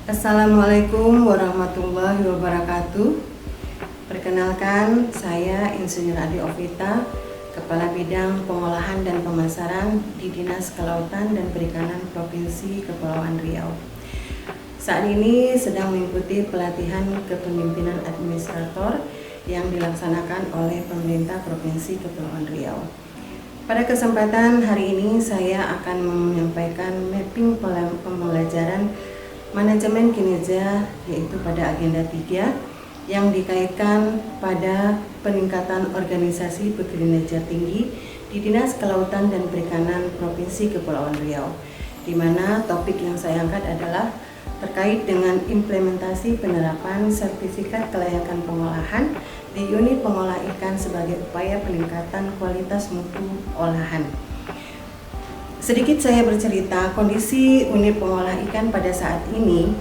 Assalamualaikum warahmatullahi wabarakatuh. Perkenalkan, saya Insinyur Adi Ovita, Kepala Bidang Pengolahan dan Pemasaran di Dinas Kelautan dan Perikanan Provinsi Kepulauan Riau. Saat ini sedang mengikuti pelatihan kepemimpinan administrator yang dilaksanakan oleh pemerintah Provinsi Kepulauan Riau. Pada kesempatan hari ini saya akan menyampaikan mapping pembelajaran manajemen kinerja, yaitu pada agenda 3 yang dikaitkan pada peningkatan organisasi berkinerja tinggi di Dinas Kelautan dan Perikanan Provinsi Kepulauan Riau, di mana topik yang saya angkat adalah terkait dengan implementasi penerapan sertifikat kelayakan pengolahan di unit pengolah ikan sebagai upaya peningkatan kualitas mutu olahan. Sedikit saya bercerita kondisi unit pengolah ikan pada saat ini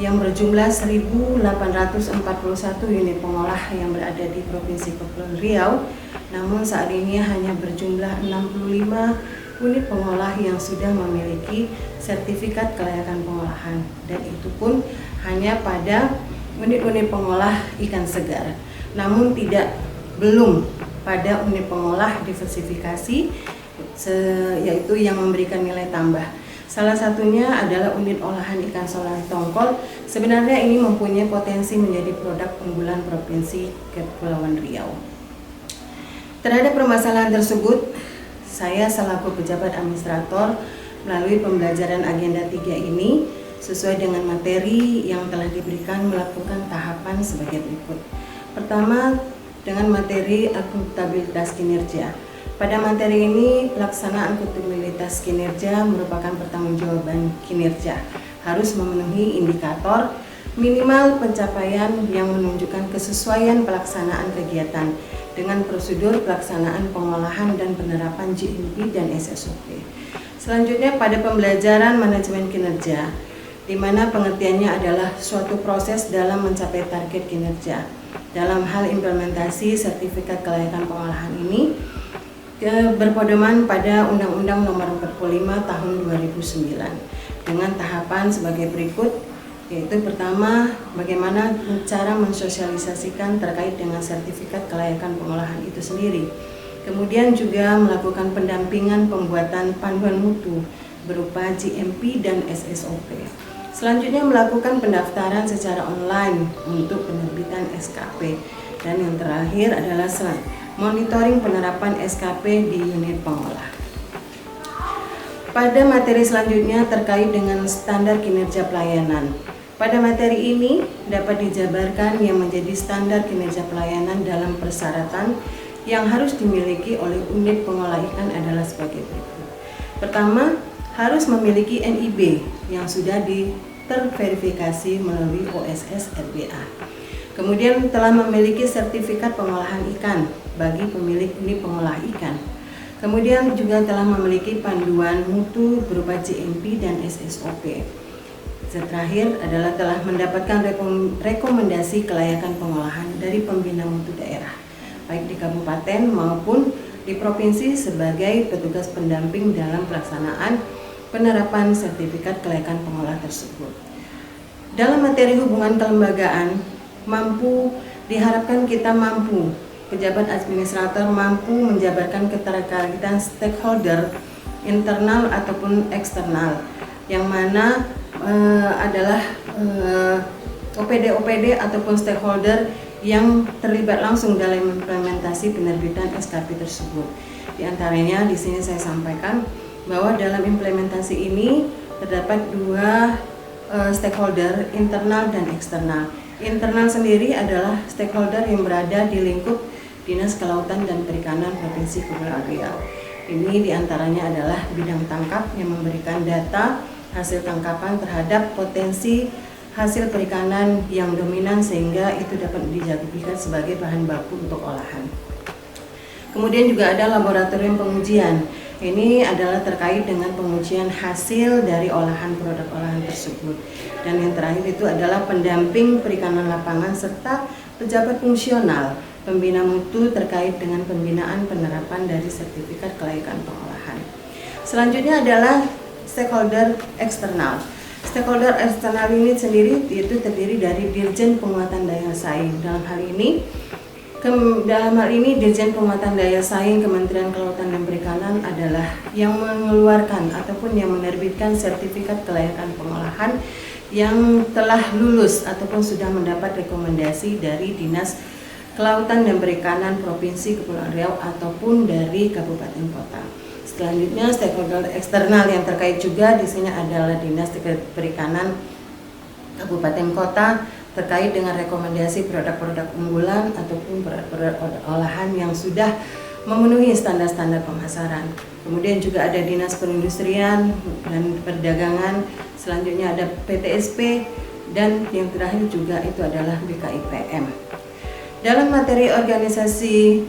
yang berjumlah 1.841 unit pengolah yang berada di Provinsi Kepulauan Riau, namun saat ini hanya berjumlah 65 unit pengolah yang sudah memiliki sertifikat kelayakan pengolahan, dan itu pun hanya pada unit-unit pengolah ikan segar, namun belum pada unit pengolah diversifikasi, yaitu yang memberikan nilai tambah. Salah satunya adalah unit olahan ikan solar tongkol. Sebenarnya ini mempunyai potensi menjadi produk unggulan Provinsi Kepulauan Riau. Terhadap permasalahan tersebut, saya selaku pejabat administrator melalui pembelajaran agenda 3 ini sesuai dengan materi yang telah diberikan melakukan tahapan sebagai berikut. Pertama, dengan materi akuntabilitas kinerja. Pada materi ini, pelaksanaan akuntabilitas kinerja merupakan pertanggungjawaban kinerja. Harus memenuhi indikator minimal pencapaian yang menunjukkan kesesuaian pelaksanaan kegiatan dengan prosedur pelaksanaan pengolahan dan penerapan GMP dan SSOP. Selanjutnya pada pembelajaran manajemen kinerja, di mana pengertiannya adalah suatu proses dalam mencapai target kinerja. Dalam hal implementasi sertifikat kelayakan pengolahan ini, berpedoman pada Undang-Undang Nomor 45 Tahun 2009 dengan tahapan sebagai berikut, yaitu pertama, bagaimana cara mensosialisasikan terkait dengan sertifikat kelayakan pengolahan itu sendiri. Kemudian juga melakukan pendampingan pembuatan panduan mutu berupa GMP dan SSOP. Selanjutnya melakukan pendaftaran secara online untuk penerbitan SKP. Dan yang terakhir adalah monitoring penerapan SKP di unit pengolah. Pada materi selanjutnya terkait dengan standar kinerja pelayanan. Pada materi ini dapat dijabarkan yang menjadi standar kinerja pelayanan dalam persyaratan yang harus dimiliki oleh unit pengolah ikan adalah sebagai berikut. Pertama, harus memiliki NIB yang sudah terverifikasi melalui OSS RBA. Kemudian telah memiliki sertifikat pengolahan ikan bagi pemilik unit pengolah ikan. Kemudian juga telah memiliki panduan mutu berupa GMP dan SSOP. Terakhir adalah telah mendapatkan rekomendasi kelayakan pengolahan dari pembina mutu daerah, baik di kabupaten maupun di provinsi sebagai petugas pendamping dalam pelaksanaan penerapan sertifikat kelayakan pengolah tersebut. Dalam materi hubungan kelembagaan, diharapkan kita mampu, pejabat administrator mampu menjabarkan keterkaitan stakeholder internal ataupun eksternal, yang mana adalah OPD ataupun stakeholder yang terlibat langsung dalam implementasi penerbitan SKP tersebut. Di antaranya di sini saya sampaikan bahwa dalam implementasi ini terdapat dua stakeholder, internal dan eksternal. Internal sendiri adalah stakeholder yang berada di lingkup Dinas Kelautan dan Perikanan Provinsi Kepulauan Riau. Ini diantaranya adalah bidang tangkap yang memberikan data hasil tangkapan terhadap potensi hasil perikanan yang dominan sehingga itu dapat dijadikan sebagai bahan baku untuk olahan. Kemudian juga ada laboratorium pengujian. Ini adalah terkait dengan pengujian hasil dari olahan produk olahan tersebut. Dan yang terakhir itu adalah pendamping perikanan lapangan serta pejabat fungsional pembina mutu terkait dengan pembinaan penerapan dari sertifikat kelayakan pengolahan. Selanjutnya adalah stakeholder eksternal. Stakeholder eksternal ini sendiri itu terdiri dari Dirjen Penguatan Daya Saing. Dalam hal ini Dirjen Penguatan Daya Saing Kementerian Kelautan dan Perikanan adalah yang mengeluarkan ataupun yang menerbitkan sertifikat kelayakan pengolahan yang telah lulus ataupun sudah mendapat rekomendasi dari Dinas Kelautan dan Perikanan Provinsi Kepulauan Riau ataupun dari kabupaten kota. Selanjutnya, stakeholder eksternal yang terkait juga di sini adalah Dinas Perikanan Kabupaten Kota terkait dengan rekomendasi produk-produk unggulan ataupun produk-produk olahan yang sudah memenuhi standar-standar pemasaran. Kemudian juga ada Dinas Perindustrian dan Perdagangan, selanjutnya ada PTSP, dan yang terakhir juga itu adalah BKIPM. Dalam materi organisasi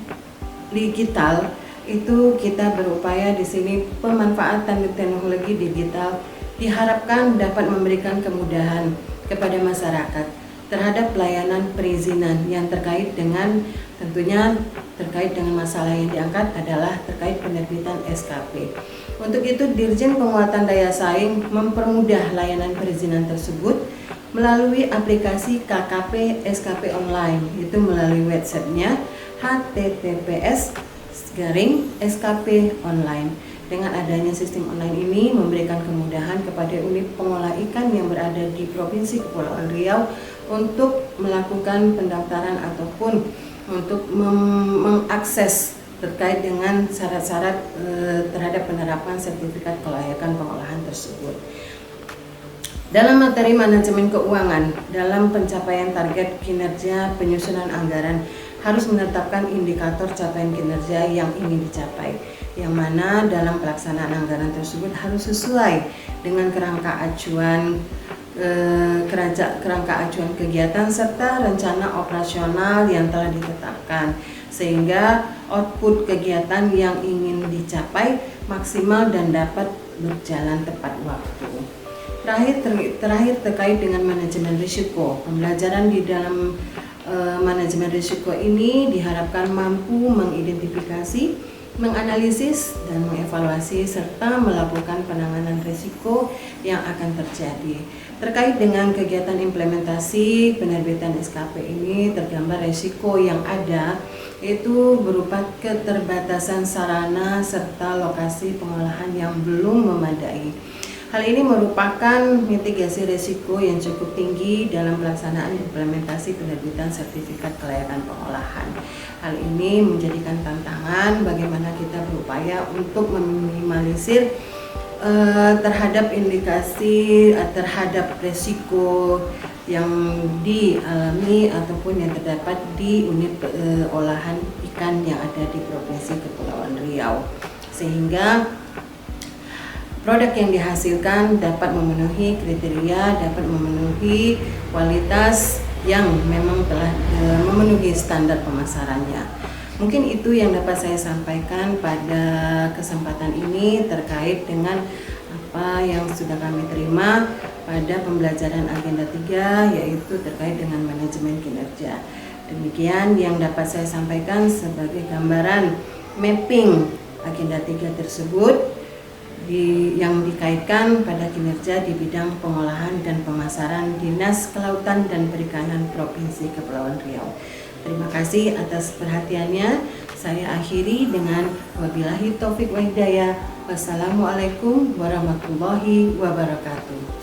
digital itu kita berupaya di sini pemanfaatan teknologi digital diharapkan dapat memberikan kemudahan kepada masyarakat terhadap pelayanan perizinan yang terkait dengan masalah yang diangkat adalah terkait penerbitan SKP. Untuk itu Dirjen Penguatan Daya Saing mempermudah layanan perizinan tersebut melalui aplikasi KKP SKP online, itu melalui websitenya https://skp online. Dengan adanya sistem online ini memberikan kemudahan kepada unit pengolah ikan yang berada di Provinsi Kepulauan Riau untuk melakukan pendaftaran ataupun untuk mengakses terkait dengan syarat-syarat terhadap penerapan sertifikat kelayakan pengolahan tersebut. Dalam materi manajemen keuangan, dalam pencapaian target kinerja penyusunan anggaran harus menetapkan indikator capaian kinerja yang ingin dicapai, yang mana dalam pelaksanaan anggaran tersebut harus sesuai dengan kerangka acuan kegiatan serta rencana operasional yang telah ditetapkan, sehingga output kegiatan yang ingin dicapai maksimal dan dapat berjalan tepat waktu. Terakhir terkait dengan manajemen risiko. Pembelajaran di dalam manajemen risiko ini diharapkan mampu mengidentifikasi, menganalisis, dan mengevaluasi serta melakukan penanganan risiko yang akan terjadi. Terkait dengan kegiatan implementasi penerbitan SKP ini tergambar risiko yang ada yaitu berupa keterbatasan sarana serta lokasi pengolahan yang belum memadai. Hal ini merupakan mitigasi risiko yang cukup tinggi dalam pelaksanaan implementasi penerbitan sertifikat kelayakan pengolahan. Hal ini menjadikan tantangan bagaimana kita berupaya untuk meminimalisir terhadap indikasi terhadap risiko yang dialami ataupun yang terdapat di unit olahan ikan yang ada di Provinsi Kepulauan Riau, sehingga produk yang dihasilkan dapat memenuhi kriteria, dapat memenuhi kualitas yang memang telah memenuhi standar pemasarannya. Mungkin itu yang dapat saya sampaikan pada kesempatan ini terkait dengan apa yang sudah kami terima pada pembelajaran agenda 3, yaitu terkait dengan manajemen kinerja. Demikian yang dapat saya sampaikan sebagai gambaran mapping agenda 3 tersebut yang dikaitkan pada kinerja di bidang pengolahan dan pemasaran Dinas Kelautan dan Perikanan Provinsi Kepulauan Riau. Terima kasih atas perhatiannya. Saya akhiri dengan wabillahi taufik wa hidayah. Wassalamualaikum warahmatullahi wabarakatuh.